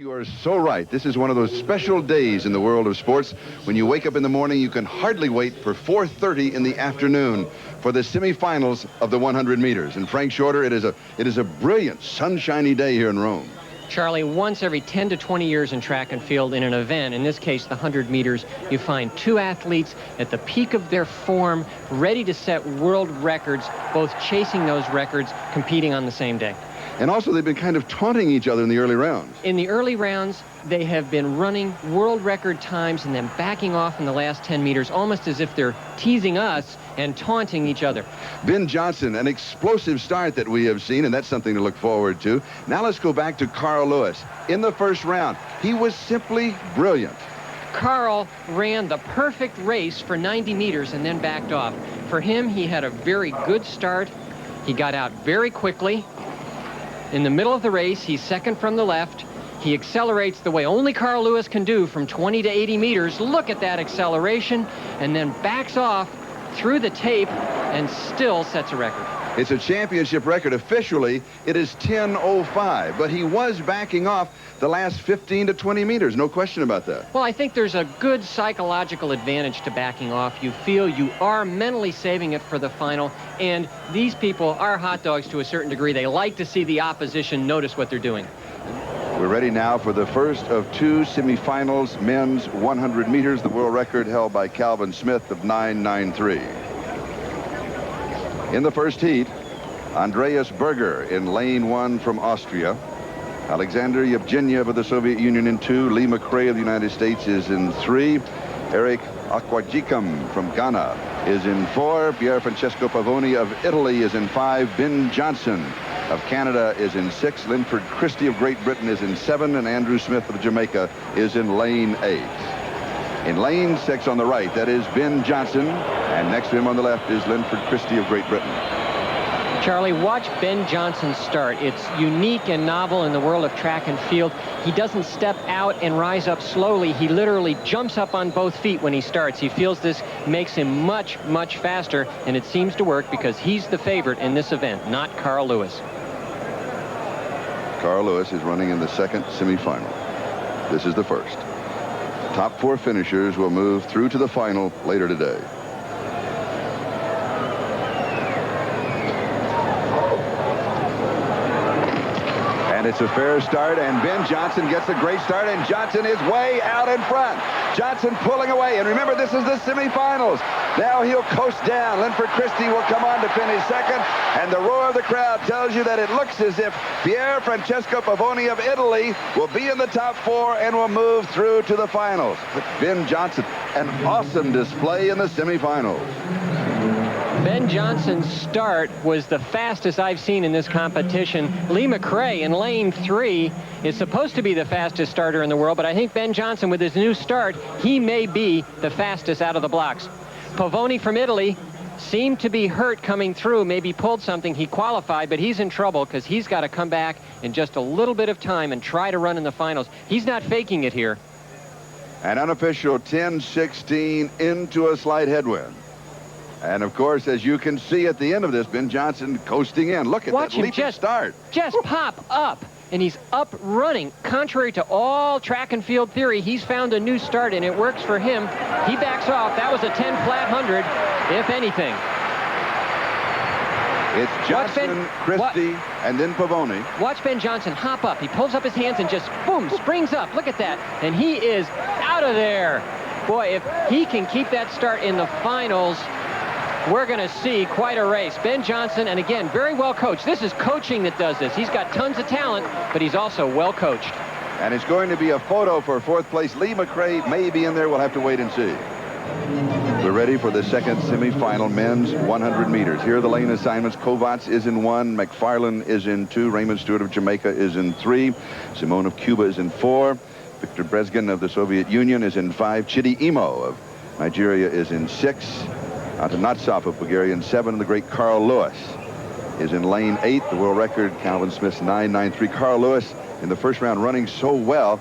You are so right. This is one of those special days in the world of sports. When you wake up in the morning, you can hardly wait for 4:30 in the afternoon for the semifinals of the 100 meters. And Frank Shorter, it is a brilliant, sunshiny day here in Rome. Charlie, once every 10 to 20 years in track and field in an event, in this case the 100 meters, you find two athletes at the peak of their form, ready to set world records, both chasing those records, competing on the same day. And also, they've been kind of taunting each other in the early rounds. In the early rounds, they have been running world record times and then backing off in the last 10 meters, almost as if they're teasing us and taunting each other. Ben Johnson, an explosive start that we have seen, and that's something to look forward to. Now let's go back to Carl Lewis. In the first round, he was simply brilliant. Carl ran the perfect race for 90 meters and then backed off. For him, he had a very good start. He got out very quickly. In the middle of the race, he's second from the left. He accelerates the way only Carl Lewis can do from 20 to 80 meters. Look at that acceleration, and then backs off through the tape and still sets a record. It's a championship record. Officially, it is 10:05, but he was backing off the last 15 to 20 meters. No question about that. Well, I think there's a good psychological advantage to backing off. You feel you are mentally saving it for the final, and these people are hot dogs to a certain degree. They like to see the opposition notice what they're doing. We're ready now for the first of two semifinals, men's 100 meters, the world record held by Calvin Smith of 9:93. In the first heat, Andreas Berger in lane 1 from Austria. Aleksandr Yevgenyev of the Soviet Union in 2. Lee McRae of the United States is in 3. Akogyiram from Ghana is in 4. Pierfrancesco Pavoni of Italy is in 5. Ben Johnson of Canada is in 6. Linford Christie of Great Britain is in 7. And Andrew Smith of Jamaica is in lane 8. In lane 6 on the right, that is Ben Johnson, and next to him on the left is Linford Christie of Great Britain. Charlie, watch Ben Johnson start. It's unique and novel in the world of track and field. He doesn't step out and rise up slowly. He literally jumps up on both feet when he starts. He feels this makes him much, much faster, and it seems to work because he's the favorite in this event, not Carl Lewis. Carl Lewis is running in the second semifinal. This is the first. Top 4 finishers will move through to the final later today. And it's a fair start, and Ben Johnson gets a great start, and Johnson is way out in front. Johnson pulling away, and remember, this is the semifinals. Now he'll coast down. Linford Christie will come on to finish second, and the roar of the crowd tells you that it looks as if Pierfrancesco Pavoni of Italy will be in the top 4 and will move through to the finals. But Ben Johnson, an awesome display in the semifinals. Ben Johnson's start was the fastest I've seen in this competition. Lee McRae in lane 3 is supposed to be the fastest starter in the world, but I think Ben Johnson, with his new start, he may be the fastest out of the blocks. Pavoni from Italy seemed to be hurt coming through, maybe pulled something. He qualified, but he's in trouble because he's got to come back in just a little bit of time and try to run in the finals. He's not faking it here. An unofficial 10:16 into a slight headwind. And, of course, as you can see at the end of this, Ben Johnson coasting in. Look at that leaping start. Just pop up, and he's up running. Contrary to all track and field theory, he's found a new start, and it works for him. He backs off. That was a 10 flat 100, if anything. It's Johnson, Christie, and then Pavoni. Watch Ben Johnson hop up. He pulls up his hands and just, boom, springs up. Look at that. And he is out of there. Boy, if he can keep that start in the finals, we're going to see quite a race. Ben Johnson, and again, very well coached. This is coaching that does this. He's got tons of talent, but he's also well coached. And it's going to be a photo for 4th place. Lee McRae may be in there. We'll have to wait and see. We're ready for the second semifinal, men's 100 meters. Here are the lane assignments. Kovács is in 1. McFarlane is in 2. Raymond Stewart of Jamaica is in 3. Simón of Cuba is in 4. Viktor Bryzgin of the Soviet Union is in 5. Chidi Imoh of Nigeria is in 6. Atanasov of Bulgaria in 7. And the great Carl Lewis is in lane 8. The world record, Calvin Smith's 9:93. Carl Lewis in the first round running so well,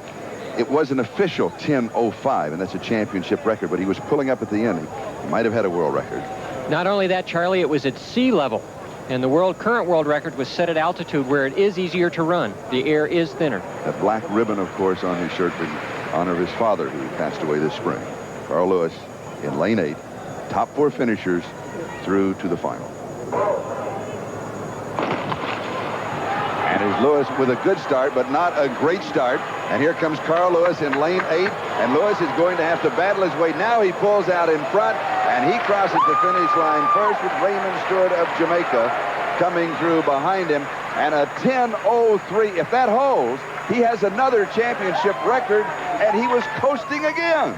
it was an official 10:05, and that's a championship record, but he was pulling up at the end. He might have had a world record. Not only that, Charlie, it was at sea level. And the current world record was set at altitude where it is easier to run. The air is thinner. That black ribbon, of course, on his shirt in honor of his father, who passed away this spring. Carl Lewis in lane 8. Top 4 finishers through to the final. And here's Lewis with a good start, but not a great start. And here comes Carl Lewis in lane 8. And Lewis is going to have to battle his way. Now he pulls out in front, and he crosses the finish line first with Raymond Stewart of Jamaica coming through behind him. And a 10:03. If that holds, he has another championship record, and he was coasting again.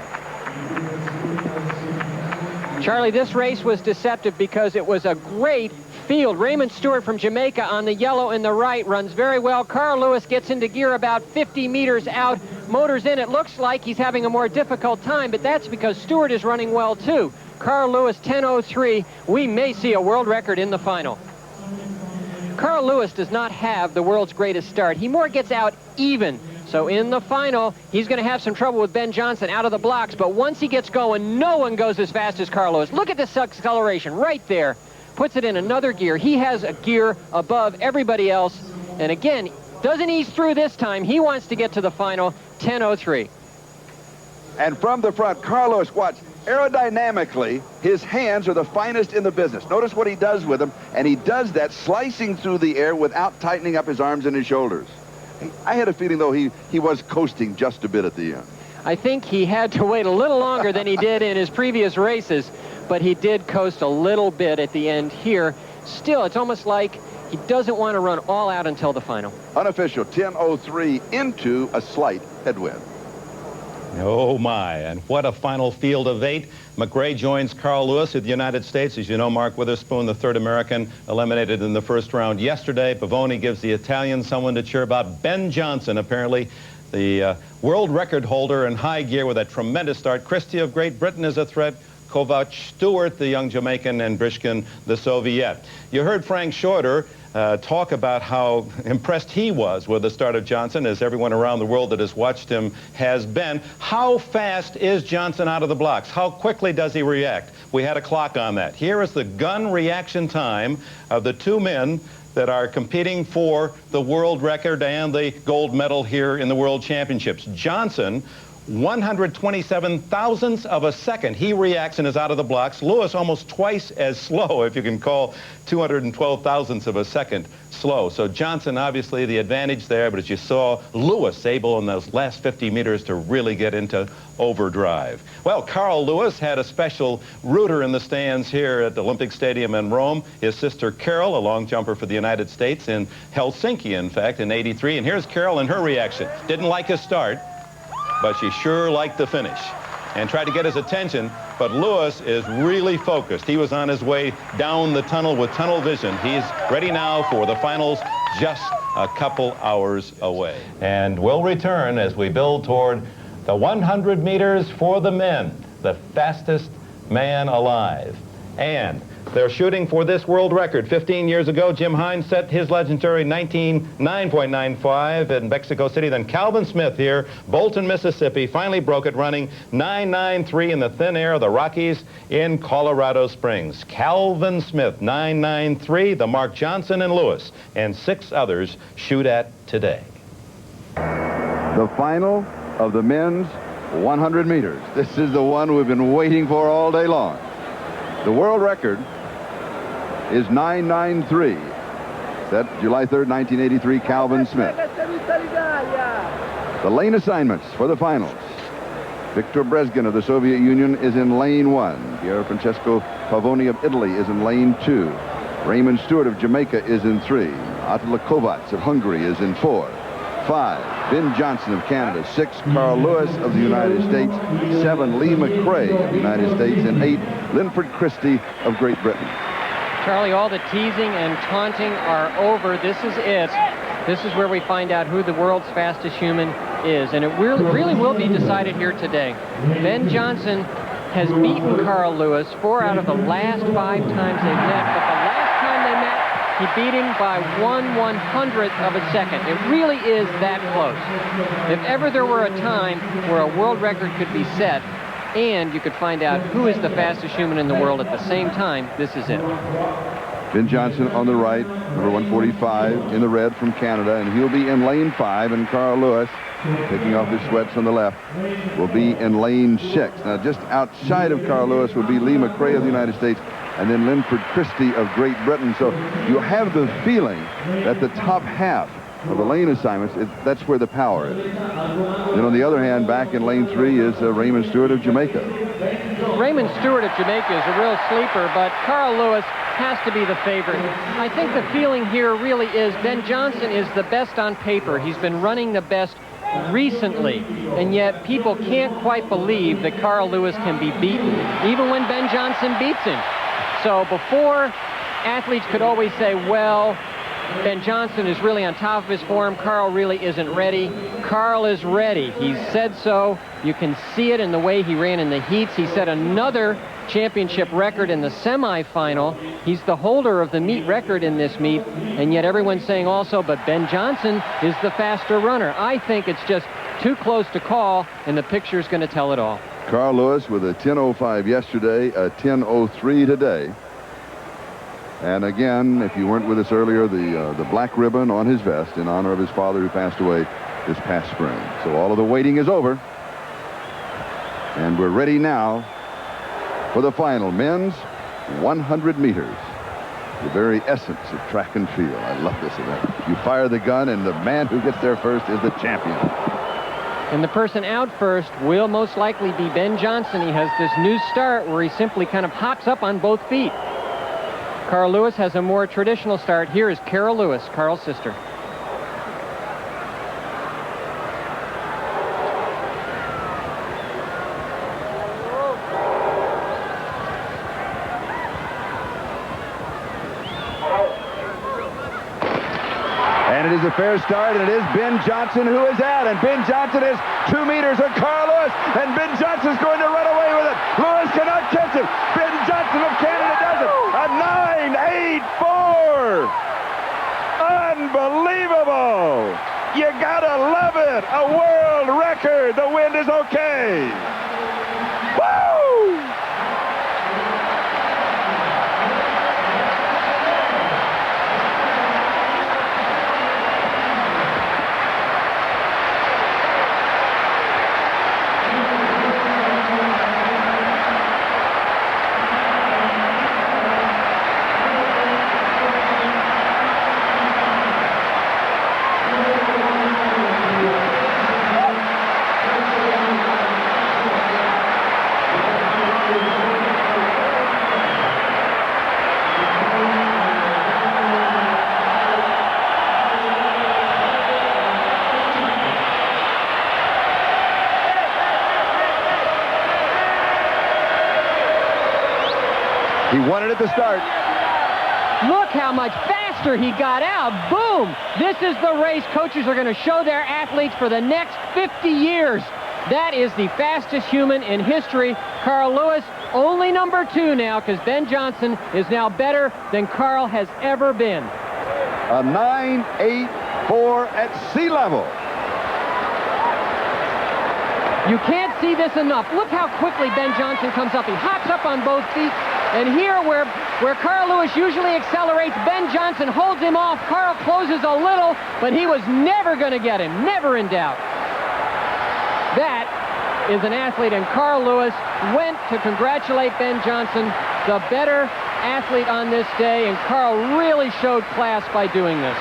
Charlie, this race was deceptive because it was a great field. Raymond Stewart from Jamaica on the yellow in the right runs very well. Carl Lewis gets into gear about 50 meters out. Motors in. It looks like he's having a more difficult time, but that's because Stewart is running well too. Carl Lewis 10:03. We may see a world record in the final. Carl Lewis does not have the world's greatest start. He more gets out even. So in the final, he's going to have some trouble with Ben Johnson out of the blocks. But once he gets going, no one goes as fast as Carl Lewis. Look at this acceleration right there. Puts it in another gear. He has a gear above everybody else. And again, doesn't ease through this time. He wants to get to the final, 10:03. And from the front, Carl Lewis, watch, aerodynamically, his hands are the finest in the business. Notice what he does with them, and he does that slicing through the air without tightening up his arms and his shoulders. I had a feeling, though, he was coasting just a bit at the end. I think he had to wait a little longer than he did in his previous races, but he did coast a little bit at the end here. Still, it's almost like he doesn't want to run all out until the final. Unofficial 10:03 into a slight headwind. Oh, my. And what a final field of 8. McRae joins Carl Lewis of the United States. As you know, Mark Witherspoon, the third American, eliminated in the first round yesterday. Pavoni gives the Italian someone to cheer about. Ben Johnson, apparently the world record holder in high gear with a tremendous start. Christie of Great Britain is a threat. Kovács, Stewart, the young Jamaican, and Bryzgin, the Soviet. You heard Frank Shorter talk about how impressed he was with the start of Johnson, as everyone around the world that has watched him has been. How fast is Johnson out of the blocks? How quickly does he react? We had a clock on that. Here is the gun reaction time of the two men that are competing for the world record and the gold medal here in the World Championships. Johnson, 127 thousandths of a second. He reacts and is out of the blocks. Lewis almost twice as slow, if you can call 212 thousandths of a second slow. So Johnson, obviously, the advantage there, but as you saw, Lewis able in those last 50 meters to really get into overdrive. Well, Carl Lewis had a special rooter in the stands here at the Olympic Stadium in Rome. His sister Carol, a long jumper for the United States in Helsinki, in fact, in '83. And here's Carol and her reaction. Didn't like his start, but she sure liked the finish and tried to get his attention. But Lewis is really focused. He was on his way down the tunnel with tunnel vision. He's ready now for the finals, just a couple hours away. And we'll return as we build toward the 100 meters for the men, the fastest man alive. And they're shooting for this world record. 15 years ago, Jim Hines set his legendary 9.95 in Mexico City. Then Calvin Smith here, Bolton, Mississippi, finally broke it, running 9.93 in the thin air of the Rockies in Colorado Springs. Calvin Smith, 9.93, the mark Johnson and Lewis and 6 others shoot at today. The final of the men's 100 meters. This is the one we've been waiting for all day long. The world record is 9.93. Set July 3rd, 1983, Calvin Smith. The lane assignments for the finals. Viktor Bryzgin of the Soviet Union is in lane 1. Pierfrancesco Pavoni of Italy is in lane 2. Raymond Stewart of Jamaica is in 3. Attila Kovács of Hungary is in 4. 5, Ben Johnson of Canada. 6, Carl Lewis of the United States. 7, Lee McRae of the United States. And 8, Linford Christie of Great Britain. Charlie, all the teasing and taunting are over. This is it. This is where we find out who the world's fastest human is. And it really will be decided here today. Ben Johnson has beaten Carl Lewis 4 out of the last 5 times they've met. But the last time they met, he beat him by 1/100th of a second. It really is that close. If ever there were a time where a world record could be set and you could find out who is the fastest human in the world at the same time, this is it. Ben Johnson on the right, number 145 in the red from Canada, and he'll be in lane 5, and Carl Lewis, taking off his sweats on the left, will be in lane 6. Now, just outside of Carl Lewis would be Lee McRae of the United States, and then Linford Christie of Great Britain. So you have the feeling that the top half of the lane assignments, that's where the power is. Then on the other hand, back in lane 3 is Raymond Stewart of Jamaica. Raymond Stewart of Jamaica is a real sleeper, but Carl Lewis has to be the favorite. I think the feeling here really is Ben Johnson is the best on paper. He's been running the best recently, and yet people can't quite believe that Carl Lewis can be beaten, even when Ben Johnson beats him. So before, athletes could always say, well, Ben Johnson is really on top of his form. Carl really isn't ready. Carl is ready. He's said so. You can see it in the way he ran in the heats. He set another championship record in the semifinal. He's the holder of the meet record in this meet, and yet everyone's saying also, but Ben Johnson is the faster runner. I think it's just too close to call, and the picture's going to tell it all. Carl Lewis with a 10:05 yesterday, a 10:03 today. And again, if you weren't with us earlier, the black ribbon on his vest in honor of his father who passed away this past spring. So all of the waiting is over. And we're ready now for the final men's 100 meters. The very essence of track and field. I love this event. You fire the gun, and the man who gets there first is the champion. And the person out first will most likely be Ben Johnson. He has this new start where he simply kind of hops up on both feet. Carl Lewis has a more traditional start. Here is Carol Lewis, Carl's sister. And it is a fair start, and it is Ben Johnson who is out. And Ben Johnson is 2 meters of Carl Lewis, and Ben Johnson's going to run away with it. Lewis cannot catch him. Ben Johnson of Canada does it. A 9.84. Unbelievable. You gotta love it. A world record. The wind is okay. Woo! He won it at the start. Look how much faster he got out. Boom! This is the race coaches are going to show their athletes for the next 50 years. That is the fastest human in history. Carl Lewis, only number 2 now, because Ben Johnson is now better than Carl has ever been. A 9.84 at sea level. You can't see this enough. Look how quickly Ben Johnson comes up. He hops up on both feet. And here, where Carl Lewis usually accelerates, Ben Johnson holds him off. Carl closes a little, but he was never going to get him. Never in doubt. That is an athlete, and Carl Lewis went to congratulate Ben Johnson, the better athlete on this day, and Carl really showed class by doing this.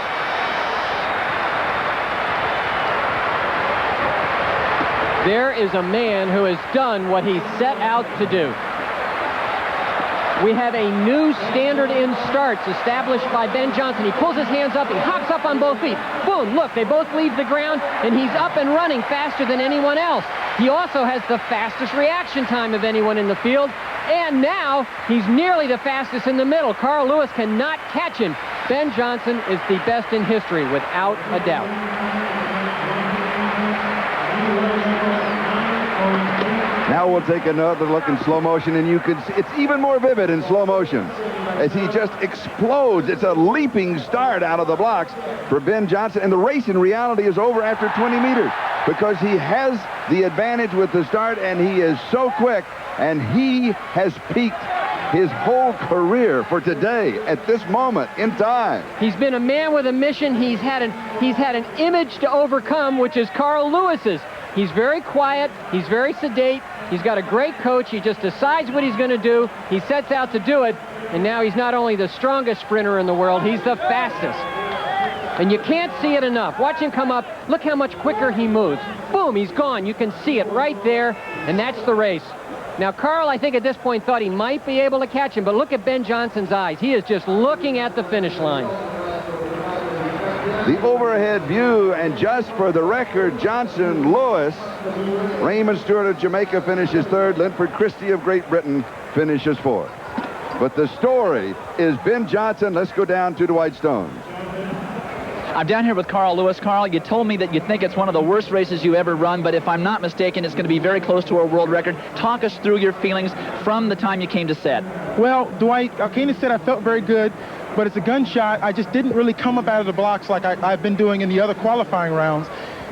There is a man who has done what he set out to do. We have a new standard in starts established by Ben Johnson. He pulls his hands up, he hops up on both feet. Boom, look, they both leave the ground, and he's up and running faster than anyone else. He also has the fastest reaction time of anyone in the field, and now he's nearly the fastest in the middle. Carl Lewis cannot catch him. Ben Johnson is the best in history, without a doubt. Now we'll take another look in slow motion, and you can see it's even more vivid in slow motion as he just explodes. It's a leaping start out of the blocks for Ben Johnson, and the race in reality is over after 20 meters because he has the advantage with the start, and he is so quick, and he has peaked his whole career for today, at this moment in time. He's been a man with a mission. He's had an image to overcome, which is Carl Lewis's. He's very quiet. He's very sedate. He's got a great coach. He just decides what he's going to do. He sets out to do it. And now he's not only the strongest sprinter in the world, he's the fastest. And you can't see it enough. Watch him come up. Look how much quicker he moves. Boom, he's gone. You can see it right there, and that's the race. Now, Carl, I think at this point thought he might be able to catch him, but look at Ben Johnson's eyes. He is just looking at the finish line. The overhead view, and just for the record, Johnson, Lewis, Raymond Stewart of Jamaica finishes third. Linford Christie of Great Britain finishes fourth. But the story is Ben Johnson. Let's go down to Dwight Stone. I'm down here with Carl Lewis. Carl, you told me that you think it's one of the worst races you ever run, but if I'm not mistaken, it's going to be very close to a world record. Talk us through your feelings from the time you came to set. Well, Dwight, I came to set, I felt very good, but it's a gunshot. I just didn't really come up out of the blocks like I've been doing in the other qualifying rounds.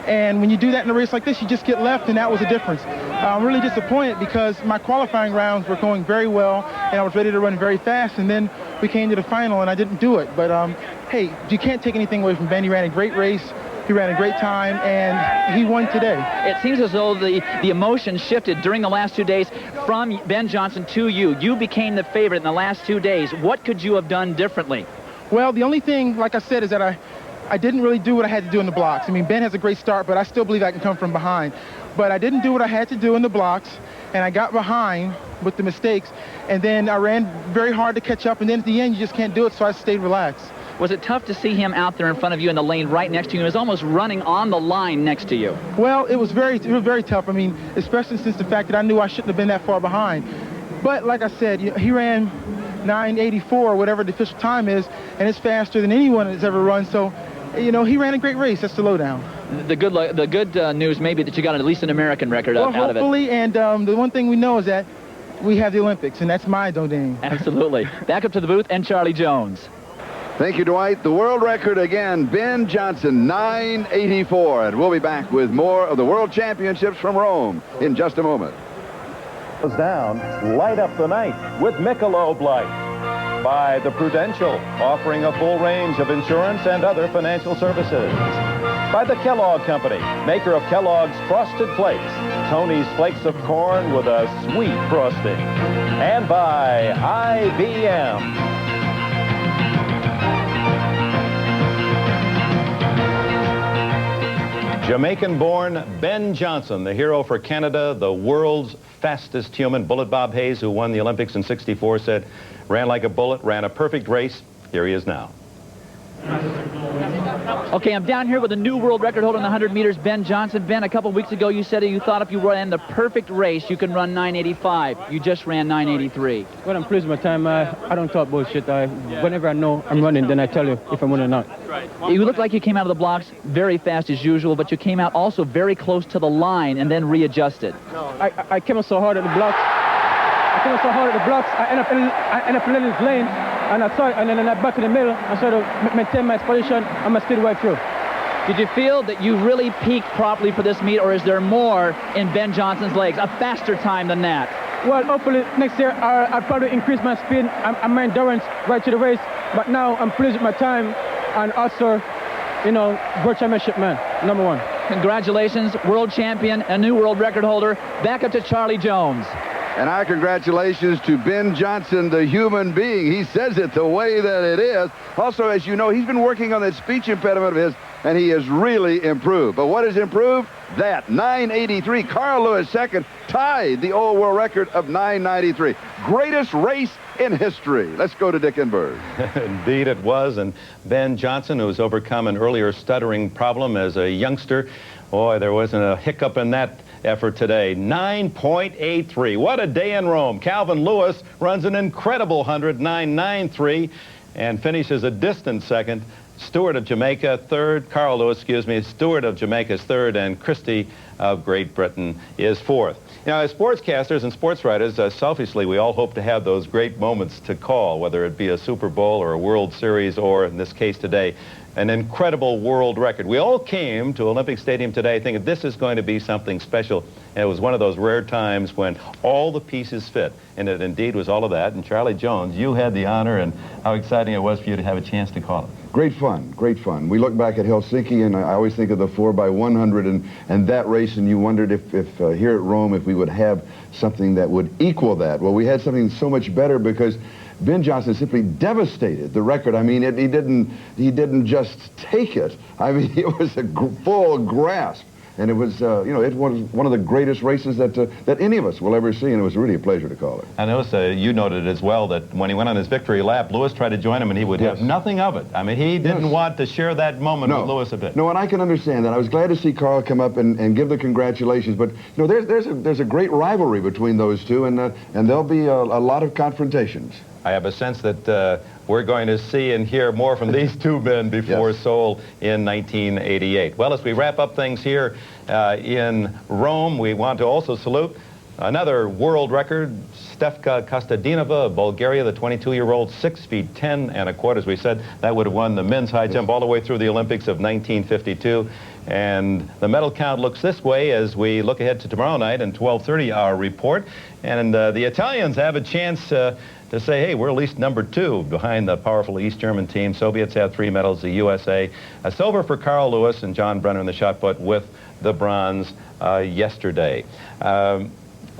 And when you do that in a race like this, you just get left, and that was the difference. I'm really disappointed because my qualifying rounds were going very well, and I was ready to run very fast, and then we came to the final, and I didn't do it. But, hey, you can't take anything away from Ben. He ran a great race. He ran a great time, and he won today. It seems as though the emotion shifted during the last 2 days from Ben Johnson to you. You became the favorite in the last 2 days. What could you have done differently? Well, the only thing, like I said, is that I didn't really do what I had to do in the blocks. I mean, Ben has a great start, but I still believe I can come from behind. But I didn't do what I had to do in the blocks, and I got behind with the mistakes, and then I ran very hard to catch up, and then at the end, you just can't do it, so I stayed relaxed. Was it tough to see him out there in front of you in the lane right next to you? He was almost running on the line next to you. Well, it was very tough. I mean, especially since the fact that I knew I shouldn't have been that far behind. But like I said, he ran 9:84, whatever the official time is, and it's faster than anyone has ever run, so you know, he ran a great race. That's the lowdown. The good news may be that you got at least an American record out of it. Hopefully, and the one thing we know is that we have the Olympics, and that's my domain. Absolutely. Back up to the booth, and Charlie Jones. Thank you, Dwight. The world record again, Ben Johnson, 9:84. And we'll be back with more of the World Championships from Rome in just a moment. Down, light up the night with Michelob Light. By the Prudential, offering a full range of insurance and other financial services. By the Kellogg Company, maker of Kellogg's Frosted Flakes, Tony's Flakes of Corn with a sweet frosting. And by IBM. Jamaican-born Ben Johnson, the hero for Canada, the world's fastest human. Bullet Bob Hayes, who won the Olympics in '64, said, ran like a bullet, ran a perfect race. Here he is now. Okay, I'm down here with a new world record holder in the 100 meters, Ben Johnson. Ben, a couple weeks ago you said that you thought if you ran the perfect race, you can run 9:85. You just ran 9:83. Well, I'm pleased with my time. I don't talk bullshit. Whenever I know I'm running, then I tell you if I'm winning or not. You look like you came out of the blocks very fast as usual, but you came out also very close to the line and then readjusted. I came out so hard at the blocks. I end up in Lennon's lane, and I saw it, and then I back in the middle, I sort of maintain my position, and I slid right through. Did you feel that you really peaked properly for this meet, or is there more in Ben Johnson's legs, a faster time than that? Well, hopefully next year I'll probably increase my speed and my endurance right to the race, but now I'm pleased with my time, and also, you know, World Championship man, #1. Congratulations, world champion, a new world record holder. Back up to Charlie Jones. And our congratulations to Ben Johnson, the human being. He says it the way that it is. Also, as you know, he's been working on that speech impediment of his, and he has really improved. But what has improved? That 9:83. Carl Lewis second, tied the old world record of 9:93. Greatest race in history. Let's go to Dick and Berg. Indeed it was. And Ben Johnson, who's overcome an earlier stuttering problem as a youngster, boy, there wasn't a hiccup in that effort today. 9.83. What a day in Rome. Calvin Lewis runs an incredible 100, 9.93, and finishes a distant second. Stewart of Jamaica third. Carl Lewis, Stewart of Jamaica is third, and Christie of Great Britain is fourth. Now, as sportscasters and sports writers, selfishly, we all hope to have those great moments to call, whether it be a Super Bowl or a World Series or, in this case today, an incredible world record. We all came to Olympic Stadium today thinking this is going to be something special. And it was one of those rare times when all the pieces fit. And it indeed was all of that. And Charlie Jones, you had the honor, and how exciting it was for you to have a chance to call it. Great fun, great fun. We look back at Helsinki, and I always think of the 4x100 and that race, and you wondered if here at Rome, if we would have something that would equal that. Well, we had something so much better because Ben Johnson simply devastated the record. I mean, he didn't just take it. I mean, it was a full grasp. And it was, you know, it was one of the greatest races that any of us will ever see, and it was really a pleasure to call it. I noticed you noted as well that when he went on his victory lap, Lewis tried to join him, and he would have nothing of it. I mean, he didn't want to share that moment with Lewis a bit. No, and I can understand that. I was glad to see Carl come up and give the congratulations, but you know, there's a great rivalry between those two, and there'll be a lot of confrontations. I have a sense that we're going to see and hear more from these two men before Seoul in 1988. Well, as we wrap up things here in Rome, we want to also salute another world record, Stefka Kostadinova of Bulgaria, the 22-year-old, 6 feet 10 and a quarter. As we said, that would have won the men's high jump all the way through the Olympics of 1952. And the medal count looks this way as we look ahead to tomorrow night and 12:30 our report. And the Italians have a chance to say, hey, we're at least number 2 behind the powerful East German team. Soviets have 3 medals, the USA. A silver for Carl Lewis and John Brenner in the shot put with the bronze yesterday.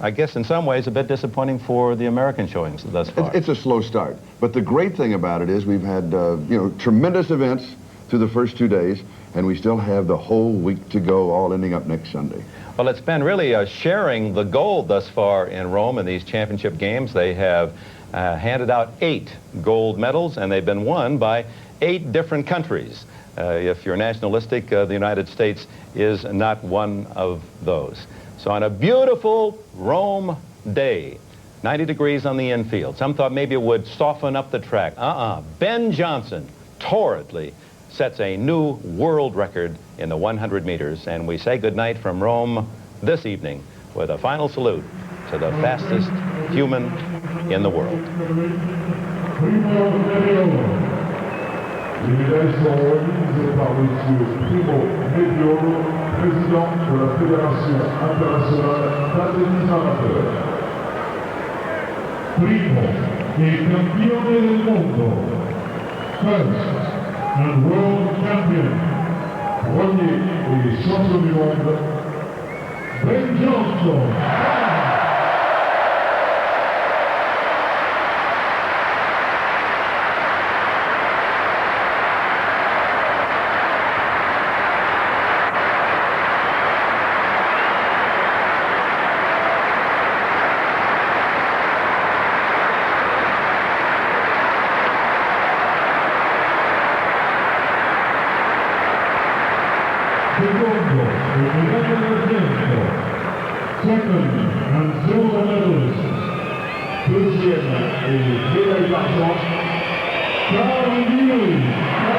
I guess in some ways a bit disappointing for the American showings thus far. It's a slow start. But the great thing about it is we've had, you know, tremendous events through the first 2 days, and we still have the whole week to go, all ending up next Sunday. Well, it's been really sharing the gold thus far in Rome in these championship games. They have handed out 8 gold medals, and they've been won by 8 different countries. If you're nationalistic, the United States is not one of those. So on a beautiful Rome day, 90 degrees on the infield, some thought maybe it would soften up the track. Ben Johnson torridly sets a new world record in the 100 meters, and we say goodnight from Rome this evening with a final salute to the fastest human in the world. Les médailles sont remises par M. Imoh, président de la Fédération internationale d'athlétisme amateur. Primo e campione del mondo. First and world champion. Premier et champion du monde. Ben Johnson. Secondo, il medaglia d'argento. Second and silver medalist. Deuxième et médaille d'argent. Carl Lewis.